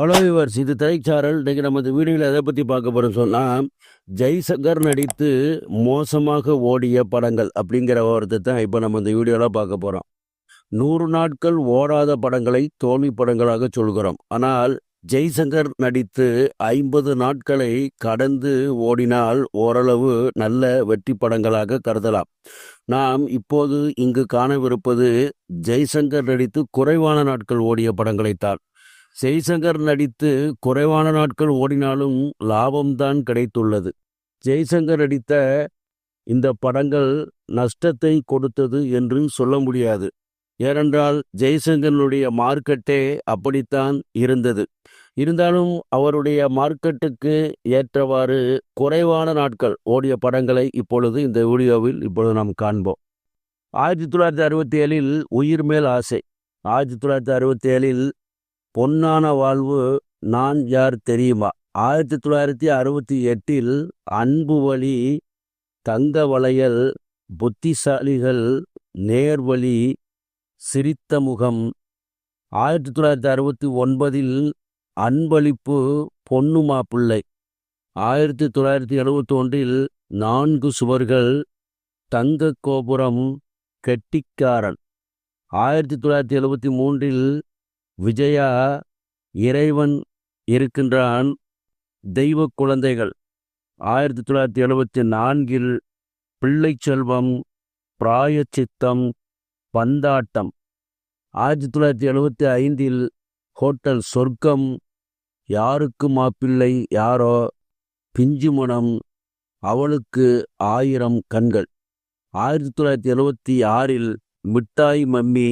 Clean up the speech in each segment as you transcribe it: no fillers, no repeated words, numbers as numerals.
Hello viewers, இது திரைச்சாரல். இன்றைக்கி நம்ம இந்த வீடியோவில் எதை பற்றி பார்க்க போகிறோம்னு சொன்னால், ஜெய்சங்கர் நடித்து மோசமாக ஓடிய படங்கள் அப்படிங்கிற வார்த்தை தான் இப்போ நம்ம இந்த வீடியோவில் பார்க்க போகிறோம். 100 நாட்கள் ஓடாத படங்களை தோல்வி படங்களாக சொல்கிறோம். ஆனால் ஜெய்சங்கர் நடித்து 50 நாட்களை கடந்து ஓடினால் ஓரளவு நல்ல வெற்றி படங்களாக கருதலாம். நாம் இப்போது இங்கு காணவிருப்பது ஜெய்சங்கர் நடித்து குறைவான நாட்கள் ஓடிய படங்களைத்தான். ஜெய்சங்கர் நடித்து குறைவான நாட்கள் ஓடினாலும் லாபம்தான் கிடைத்துள்ளது. ஜெய்சங்கர் நடித்த இந்த படங்கள் நஷ்டத்தை கொடுத்தது என்று சொல்ல முடியாது. ஏனென்றால் ஜெய்சங்கருடைய மார்க்கெட்டே அப்படித்தான் இருந்தது. இருந்தாலும் அவருடைய மார்க்கெட்டுக்கு ஏற்றவாறு குறைவான நாட்கள் ஓடிய படங்களை இப்பொழுது இந்த வீடியோவில் நாம் காண்போம். 1967 உயிர் மேல் ஆசை, 1967 பொன்னான வாழ்வு, நான் யார் தெரியுமா, 1968 அன்பு வழி, தங்க வளையல், புத்திசாலிகள், நேர்வழி, சிரித்த முகம், 1969 அன்பளிப்பு, பொண்ணு மாப்பிள்ளை, 1971 4 சுவர்கள், தங்க கோபுரம், கெட்டிக்காரன், 1973 விஜயா, இறைவன் இருக்கின்றான், தெய்வ குழந்தைகள், 1974 பிள்ளை செல்வம், பிராயச்சித்தம், பந்தாட்டம், 1975 ஹோட்டல் சொர்க்கம், யாருக்கு மாப்பிள்ளை யாரோ, பிஞ்சு மனம், அவளுக்கு 1000 கண்கள், 1976 மிட்டாய் மம்மி,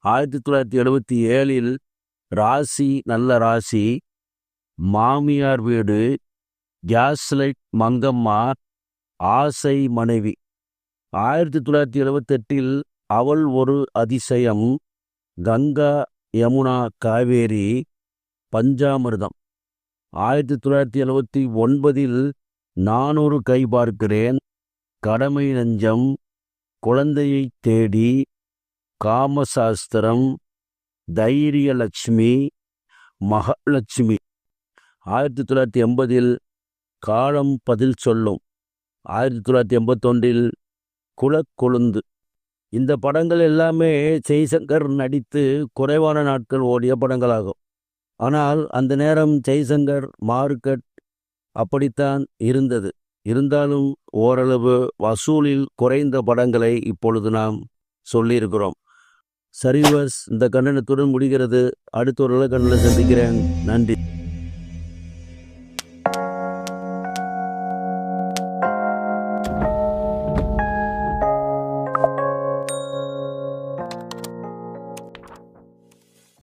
1977 ராசி நல்ல ராசி, மாமியார் வீடு, கேஸ்லைட் மங்கம்மா, ஆசை மனைவி, 1978 அவள் ஒரு அதிசயம், கங்கா யமுனா காவேரி, பஞ்சாமிர்தம், 1979 நான் ஒரு கை பார்க்கிறேன், கடமை நெஞ்சம், குழந்தையை தேடி, காமசாஸ்திரம், தைரியலட்சுமி, மகாலட்சுமி, 1980 காலம் பதில் சொல்லும், 1981 குலக்கொழுந்து. இந்த படங்கள் எல்லாமே ஜெய்சங்கர் நடித்து குறைவான நாட்கள் ஓடிய படங்களாகும். ஆனால் அந்த நேரம் ஜெய்சங்கர் மார்க்கெட் அப்படித்தான் இருந்தது. இருந்தாலும் ஓரளவு வசூலில் குறைந்த படங்களை இப்பொழுது நாம் சொல்லியிருக்கிறோம். சரிவர்ஸ், இந்த கண்டனத்துடன் முடிகிறது. அடுத்த ஒரு கண்டனை சந்திக்கிறேன். நன்றி.